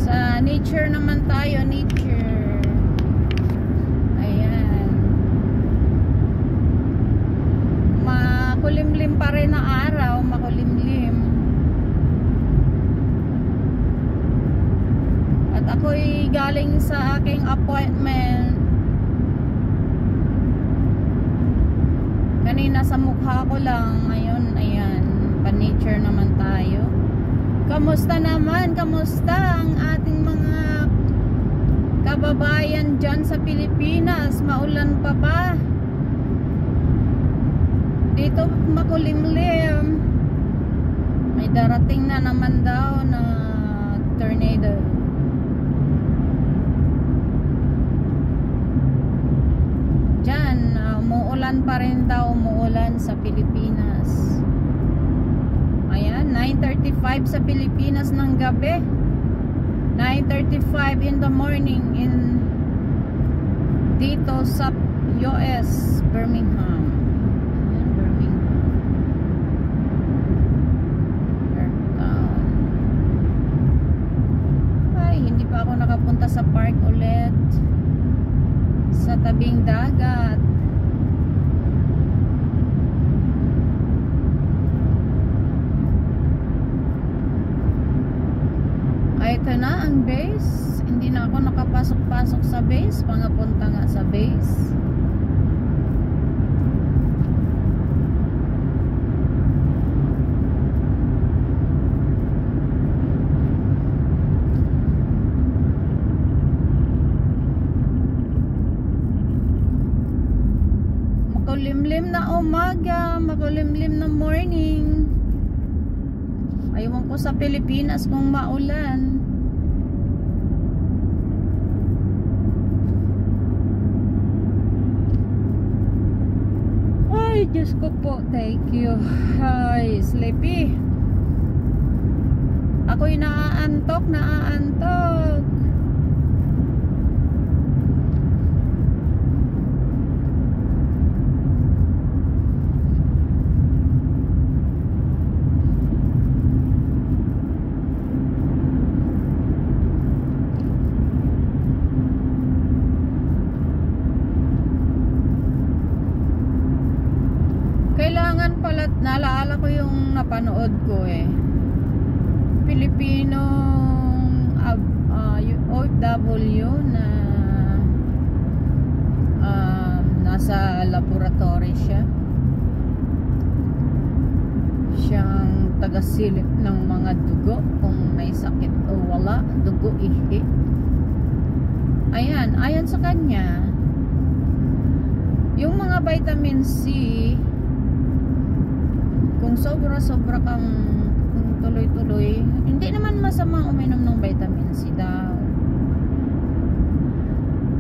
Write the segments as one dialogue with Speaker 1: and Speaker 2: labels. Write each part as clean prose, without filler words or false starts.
Speaker 1: Sa nature naman tayo, nature. Ayan. Makulimlim pa rin ang araw, makulimlim. At ako'y galing sa aking appointment. Kanina sa mukha ko lang. Ngayon, ayan, pa-nature naman tayo. Kamusta naman? Kamusta ang ating mga kababayan dyan sa Pilipinas? Maulan pa ba? Dito makulimlim. May darating na naman daw na tornado. Dyan, umuulan pa rin daw, umuulan sa Pilipinas. Ayan, 9:35 sa Pilipinas ng gabi. 9:35 in the morning dito sa US, Birmingham. Ayan, Birmingham. Airtown. Ay, hindi pa ako nakapunta sa park ulit. Sa tabing dagat. Ay, ito na ang base. Hindi na ako nakapasok-pasok sa base. Pangapunta nga sa base. Makulimlim na umaga, makulimlim na morning. Aywan ko sa Pilipinas kung maulan. Ay, Diyos ko po, thank you. Ay, sleepy. Ako'y naaantok. Kailangan pala, naalala ko yung napanood ko Pilipinong OFW na nasa laboratory siya. Siyang tagasilip ng mga dugo kung may sakit o wala, dugo ihi. Ayan sa kanya, yung mga vitamin C, kung sobra-sobra kang tuloy-tuloy, hindi naman masama uminom ng vitamin C daw.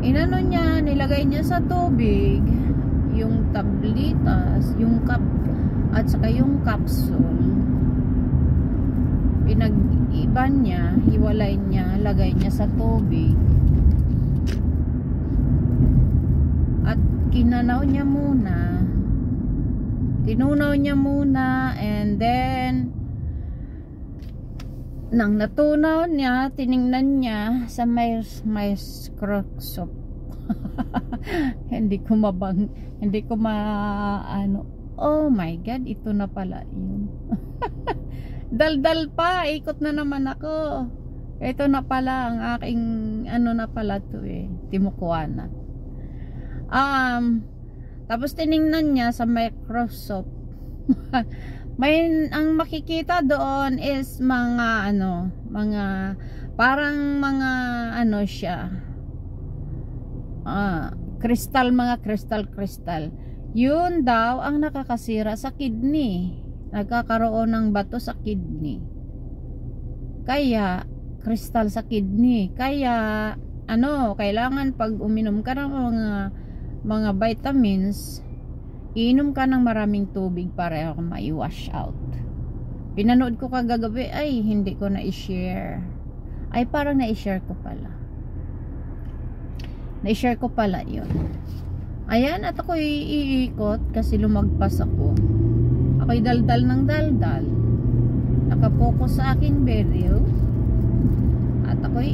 Speaker 1: Inano niya, nilagay niya sa tubig yung tablitas, yung at saka yung capsule. Pinag-iban niya, hiwalay niya, lagay niya sa tubig. At kinanaw niya muna. Tinunaw niya muna, and then nang natunaw niya, tiningnan niya sa microscope. hindi ko oh my God, ito na pala yun. Daldal pa, ikot na naman ako. Ito na pala ang aking na pala to Timukuana. Tapos tiningnan niya sa Microsoft. Ang makikita doon is mga parang mga siya. Kristal, mga kristal. Yun daw ang nakakasira sa kidney. Nagkakaroon ng bato sa kidney. Kaya kristal sa kidney. Kaya kailangan pag uminom ka ng mga vitamins, iinom ka ng maraming tubig para ma-wash out. Pinanood ko kagagabi, ay hindi ko na-share. Ay parang na-share ko pala. Na-share ko pala yun. Ayan, at ako iikot kasi lumagpas ako. Ako'y daldal ng daldal. Nakapokus sa aking video. At ako'y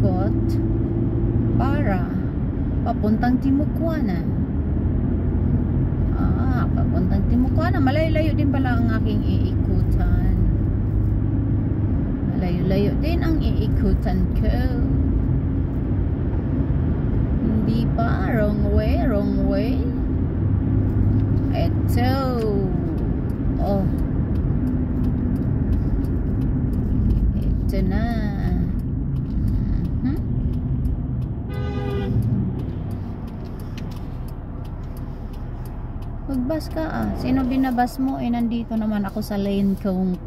Speaker 1: iikot para papuntang Timucuana. Papuntang Timucuana. Malayo-layo din pala ang aking iikutan. Malayo-layo din ang iikutan ko. Hindi pa. Wrong way, wrong way. Ito. Oh. Ito na. Magbas ka Sino binabas mo? Nandito naman ako sa lane kong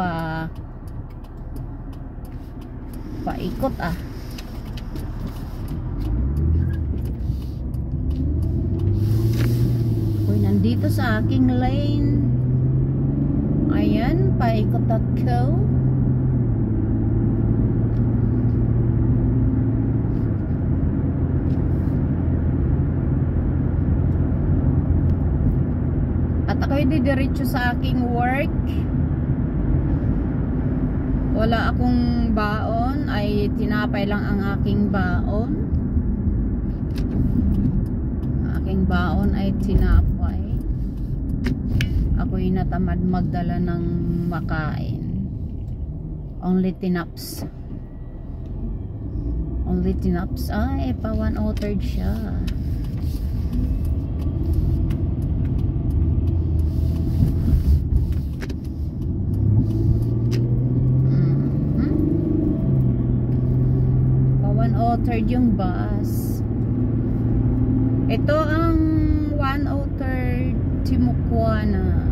Speaker 1: paikot Ako'y nandito sa aking lane. Ayan, paikot ako. Ako'y didiretso sa aking work. Wala akong baon, ay tinapay lang ang aking baon. Aking baon ay tinapay. Ako'y natamad magdala ng makain. Only tinaps. Only tinaps. Ay, pa 1/3 siya. Third yung bus. Ito ang 1/3 Timucuana.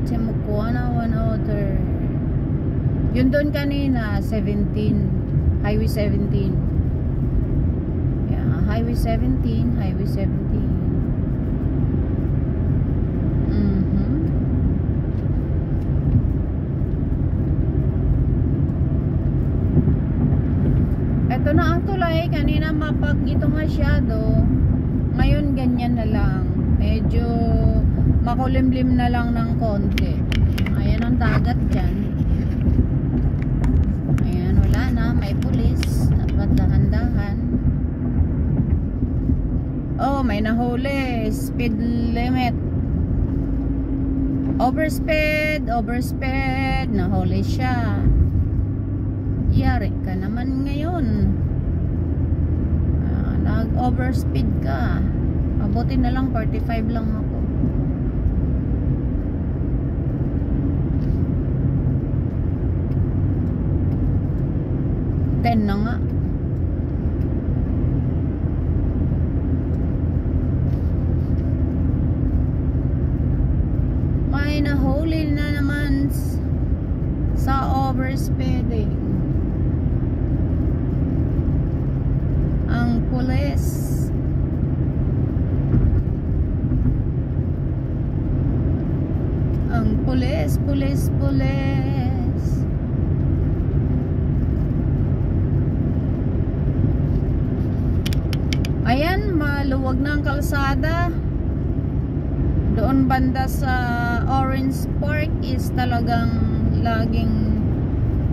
Speaker 1: Timucuana 1/3. Yun doon kanina 17, Highway 17. Yeah, Highway 17. Ito na ang tulay. Kanina mapag ito masyado. Ngayon ganyan na lang. Medyo makulimlim na lang ng konti. Ayan ang dagat dyan. Ayan, wala na. May pulis. Dapat dahan-dahan. Oh, may nahuli. Speed limit. Overspeed. Nahuli siya. Yari ka naman ngayon. Nag-overspeed ka. Mabuti na lang 45 lang ako. Ten na nga. May nahuli na naman sa overspeeding. Ang pulis. Ayan, maluwag na ang kalsada. Doon banda sa Orange Park is talagang laging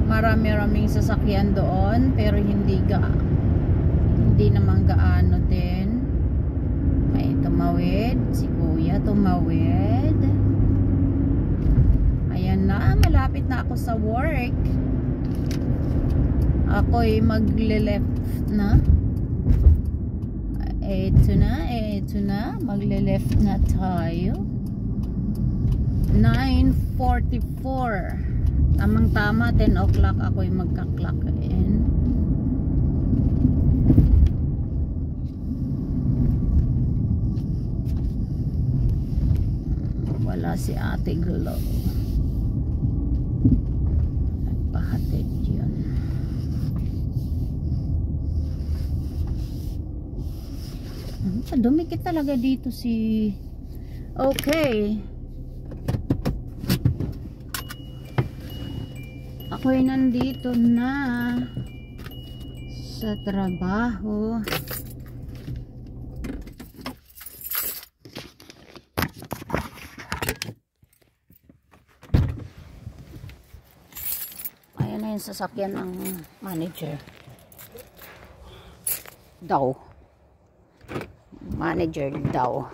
Speaker 1: marami-raming sasakyan doon, pero hindi naman gaano din. May tumawid, si kuya tumawid. Ayan na, malapit na ako sa work. Ako'y magle-left na. Eto na, magle-left na tayo. 9:44. Tamang-tama, 10 o'clock ako'y magka-clock in. Wala si Ate Glow. Nagpahatid yun. Dumikit talaga dito si... Okay. Ako'y nandito na sa trabaho. Ayan na yung sasakyan ng manager. Daw. Manager daw.